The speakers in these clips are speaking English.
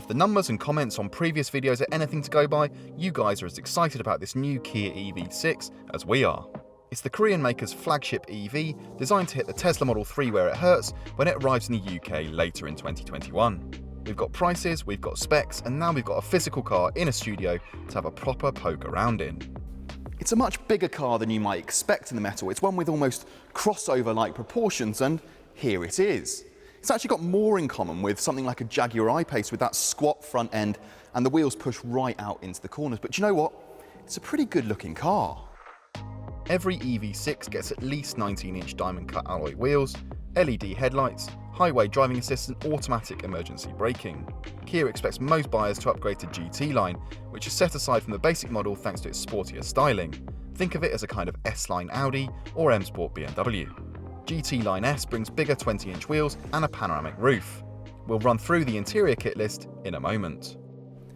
If the numbers and comments on previous videos are anything to go by, you guys are as excited about this new Kia EV6 as we are. It's the Korean maker's flagship EV, designed to hit the Tesla Model 3 where it hurts when it arrives in the UK later in 2021. We've got prices, we've got specs, and now we've got a physical car in a studio to have a proper poke around in. It's a much bigger car than you might expect in the metal. It's one with almost crossover-like proportions, and here it is. It's actually got more in common with something like a Jaguar I-Pace with that squat front end and the wheels push right out into the corners. But do you know what? It's a pretty good looking car. Every EV6 gets at least 19-inch diamond-cut alloy wheels, LED headlights, highway driving assistant, automatic emergency braking. Kia expects most buyers to upgrade to GT line, which is set aside from the basic model thanks to its sportier styling. Think of it as a kind of S-line Audi or M-Sport BMW. GT Line S brings bigger 20-inch wheels and a panoramic roof. We'll run through the interior kit list in a moment.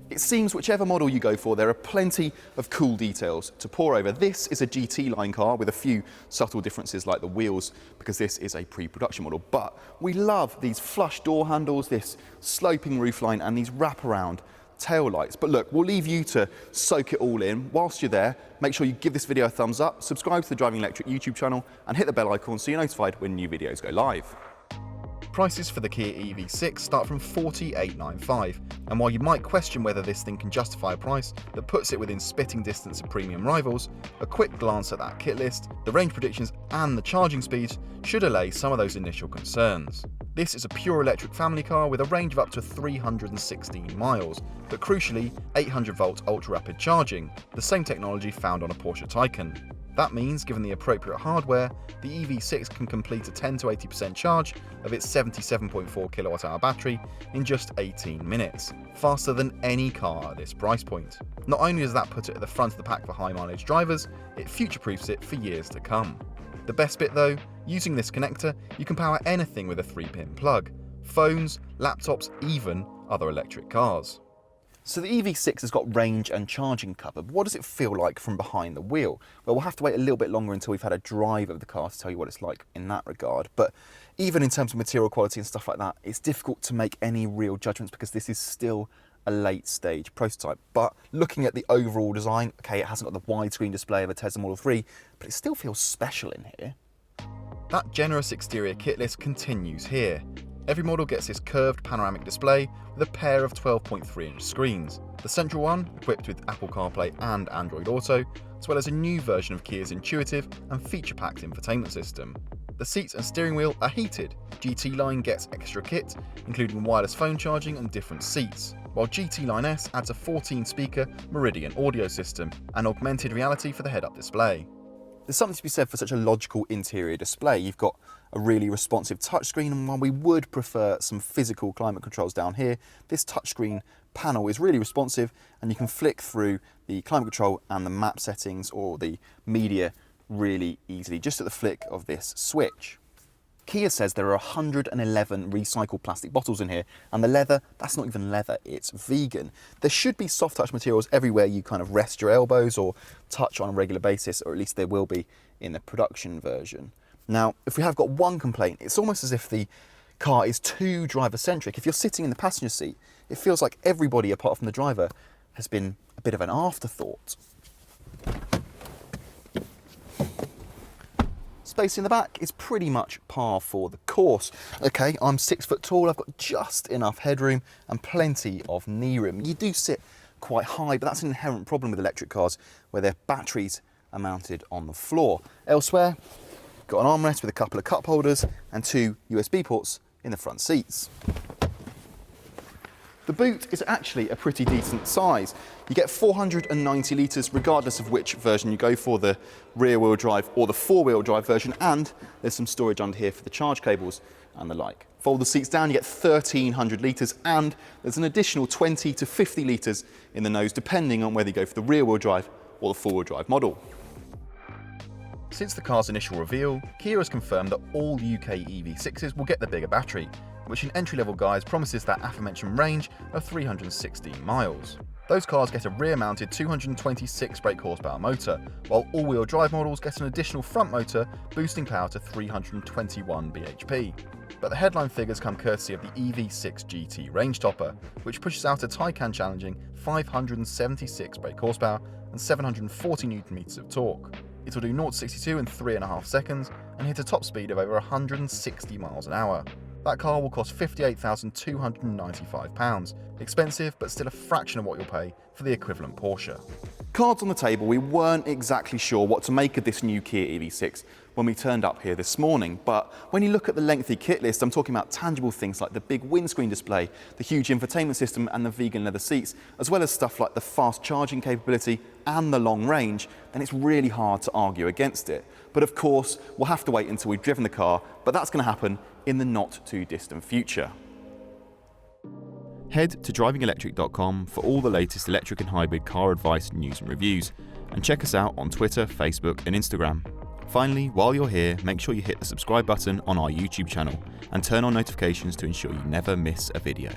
It seems whichever model you go for, there are plenty of cool details to pore over. This is a GT line car with a few subtle differences like the wheels, because this is a pre-production model. But we love these flush door handles, this sloping roofline, and these wraparound tail lights. But look, we'll leave you to soak it all in. Whilst you're there, make sure you give this video a thumbs up, subscribe to the Driving Electric YouTube channel, and hit the bell icon so you're notified when new videos go live. Prices for the Kia EV6 start from $48,995, and while you might question whether this thing can justify a price that puts it within spitting distance of premium rivals, a quick glance at that kit list, the range predictions and the charging speeds should allay some of those initial concerns. This is a pure electric family car with a range of up to 316 miles, but crucially 800-volt ultra-rapid charging, the same technology found on a Porsche Taycan. That means, given the appropriate hardware, the EV6 can complete a 10 to 80% charge of its 77.4 kWh battery in just 18 minutes, faster than any car at this price point. Not only does that put it at the front of the pack for high mileage drivers, it future-proofs it for years to come. The best bit though, using this connector, you can power anything with a 3-pin plug: phones, laptops, even other electric cars. So the EV6 has got range and charging covered, but what does it feel like from behind the wheel? Well, we'll have to wait a little bit longer until we've had a drive of the car to tell you what it's like in that regard. But even in terms of material quality and stuff like that, it's difficult to make any real judgments because this is still a late stage prototype. But looking at the overall design, okay, it hasn't got the widescreen display of a Tesla Model 3, but it still feels special in here. That generous exterior kit list continues here. Every model gets this curved panoramic display with a pair of 12.3-inch screens. The central one, equipped with Apple CarPlay and Android Auto, as well as a new version of Kia's intuitive and feature-packed infotainment system. The seats and steering wheel are heated. GT Line gets extra kit, including wireless phone charging and different seats, while GT Line S adds a 14-speaker Meridian audio system and augmented reality for the head-up display. There's something to be said for such a logical interior display. You've got a really responsive touchscreen, and while we would prefer some physical climate controls down here, this touchscreen panel is really responsive, and you can flick through the climate control and the map settings or the media really easily, just at the flick of this switch. Kia says there are 111 recycled plastic bottles in here, and the leather, that's not even leather, it's vegan. There should be soft touch materials everywhere you kind of rest your elbows or touch on a regular basis, or at least there will be in the production version. Now, if we have got one complaint, it's almost as if the car is too driver-centric. If you're sitting in the passenger seat, it feels like everybody apart from the driver has been a bit of an afterthought. Space in the back is pretty much par for the course. Okay, I'm 6 foot tall, I've got just enough headroom and plenty of knee room. You do sit quite high, but that's an inherent problem with electric cars where their batteries are mounted on the floor. Elsewhere, got an armrest with a couple of cup holders and 2 USB ports in the front seats. The boot is actually a pretty decent size. You get 490 litres regardless of which version you go for, the rear-wheel drive or the four-wheel drive version, and there's some storage under here for the charge cables and the like. Fold the seats down, you get 1,300 litres, and there's an additional 20 to 50 litres in the nose depending on whether you go for the rear-wheel drive or the four-wheel drive model. Since the car's initial reveal, Kia has confirmed that all UK EV6s will get the bigger battery, which in entry-level guise promises that aforementioned range of 316 miles. Those cars get a rear-mounted 226 brake horsepower motor, while all-wheel drive models get an additional front motor boosting power to 321 bhp. But the headline figures come courtesy of the EV6 GT range topper, which pushes out a Taycan challenging 576 brake horsepower and 740 Nm of torque. It will do 0 to 62 in 3.5 seconds and hit a top speed of over 160 miles an hour. That car will cost £58,295. Expensive, but still a fraction of what you'll pay for the equivalent Porsche. Cards on the table, we weren't exactly sure what to make of this new Kia EV6 when we turned up here this morning, but when you look at the lengthy kit list, I'm talking about tangible things like the big windscreen display, the huge infotainment system and the vegan leather seats, as well as stuff like the fast charging capability and the long range, then it's really hard to argue against it. But of course, we'll have to wait until we've driven the car, but that's going to happen in the not too distant future. Head to DrivingElectric.com for all the latest electric and hybrid car advice, news and reviews, and check us out on Twitter, Facebook and Instagram. Finally, while you're here, make sure you hit the subscribe button on our YouTube channel and turn on notifications to ensure you never miss a video.